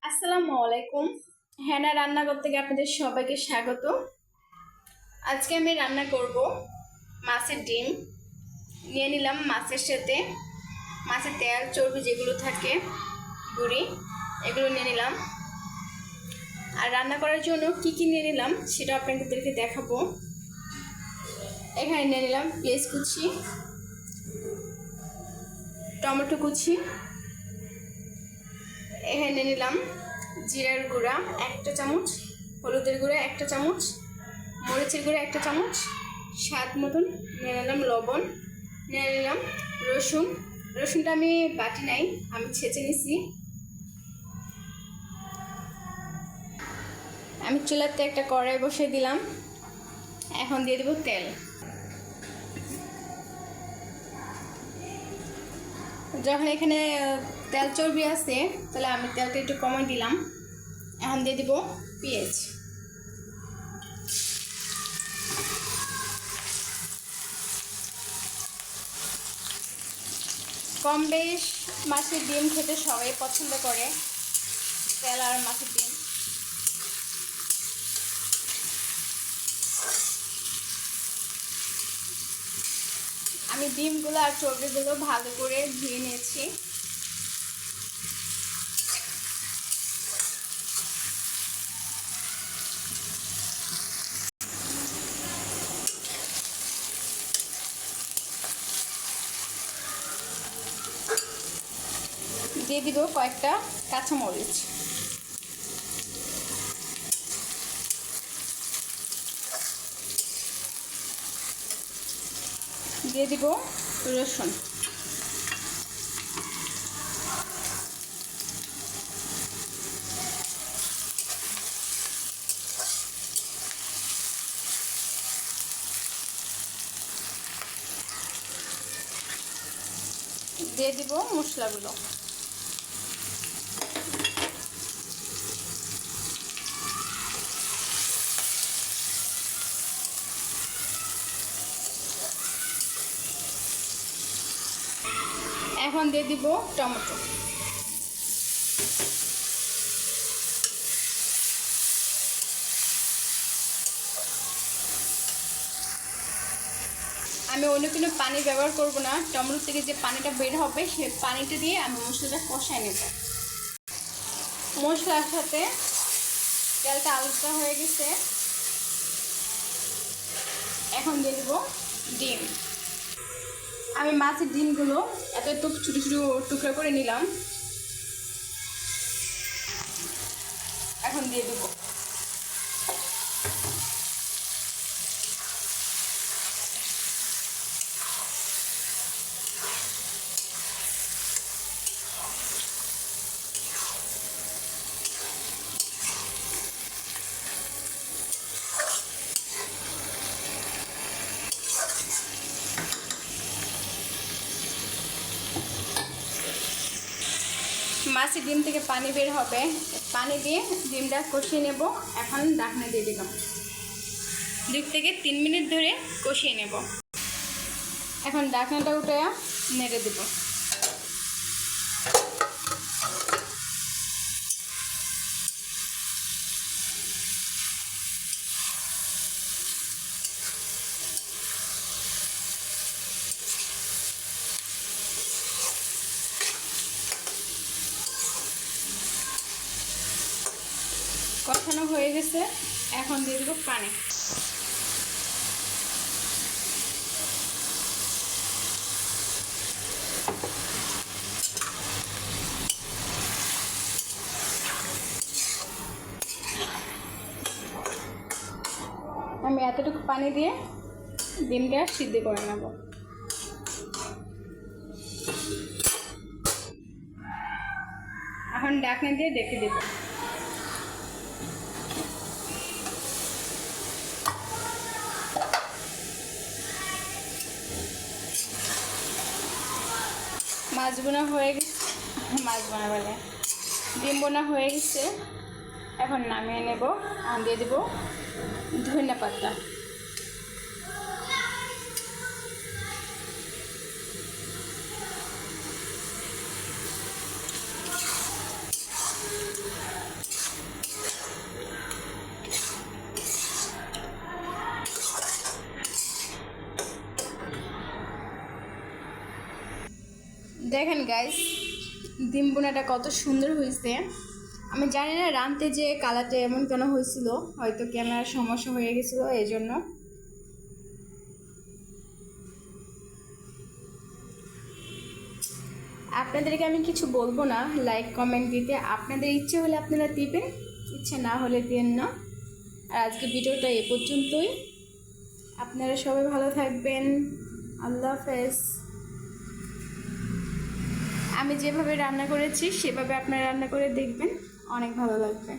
আসসালামু আলাইকুম। হেনা রান্নাঘর থেকে আপনাদের সবাইকে স্বাগত। আজকে আমি রান্না করব মাছের ডিম। নিয়ে নিলাম মাছের সাথে মাছের তেল চর্বি যেগুলো থাকে গুঁড়ি, এগুলো নিয়ে নিলাম। আর রান্না করার জন্য কি কি নিয়ে নিলাম সেটা আপনাদেরকে দেখাবো। এখানে নিয়ে নিলাম পেঁয়াজ কুচি, টমেটো কুচি, এখানে নিয়ে নিলাম জিরার গুঁড়া 1 চামচ, হলুদের গুঁড়া 1 চামচ, মরিচের গুঁড়া 1 চামচ, স্বাদ মতন নিয়ে নিলাম লবণ, নিয়ে নিলাম রসুন। রসুনটা আমি বাটি নাই, আমি ছেঁচে নিছি। আমি চুলাতে একটা কড়াই বসিয়ে দিলাম। এখন দিয়ে দেব তেল। যখন এখানে তেল চর্বি আছে তাহলে আমি তেলটা একটু কমাই দিলাম। এখন দিয়ে দিব পেঁয়াজ। কম বেশ মাছের ডিম খেতে সবাই পছন্দ করে, তেল আর মাছের ডিম। আমি ডিমগুলো আর চর্বিগুলো ভালো করে ধুয়ে নিয়েছি। দিয়ে দিব কয়েকটা কাঁচামরিচ। দিয়ে দিব রসুন। দিয়ে দিব মশলাগুলো। এখন দিয়ে দিব টমেটো। আমি অন্য কোনো পানি ব্যবহার করব না, টমেটো থেকে যে পানিটা বের হবে সে পানিটা দিয়ে আমি মশলাটা কষাই নেব। মশলার সাথে তেলটা আলুটা হয়ে গেছে। এখন দিয়ে দেব ডিম। আমি মাছের ডিমগুলো এত একটু ছোটো ছোটো টুকরো করে নিলাম। এখন দিয়ে দেবো। মাছের ডিম থেকে পানি বের হবে, পানি দিয়ে ডিমটা কষিয়ে নেব। এখন ঢাকনা দিয়ে দিলাম। 2 থেকে 3 মিনিট ধরে কষিয়ে নেব। এখন ঢাকনাটা উঠে নেড়ে দেব। কষানো হয়ে গেছে, এখন দিয়ে দেবো পানি। আমি এতটুকু পানি দিয়ে ডিমটা সিদ্ধ করে নেব। এখন ঢাকনা দিয়ে ঢেকে দেব। মাছ বোনা হয়ে গেছে, বলে ডিম বোনা হয়ে গেছে। এখন নামিয়ে নেব। আর দিয়ে দেবো ধনিয়া পাতা। দেখেন গাইস, ডিম বোনাটা কত সুন্দর হয়েছে। আমি জানি না রাঁধতে যে কালারটা এমন কেন হয়েছিল, হয়তো ক্যামেরার সমস্যা হয়ে গেছিলো এই জন্য। আপনাদেরকে আমি কিছু বলবো না, লাইক কমেন্ট দিতে। আপনাদের ইচ্ছে হলে আপনারা দিবেন, ইচ্ছে না হলে দেন না। আর আজকে ভিডিওটা এ পর্যন্তই। আপনারা সবাই ভালো থাকবেন। আল্লাহ হাফেজ। আমি যেভাবে রান্না করেছি সেভাবে আপনারা রান্না করে দেখবেন, অনেক ভালো লাগবে।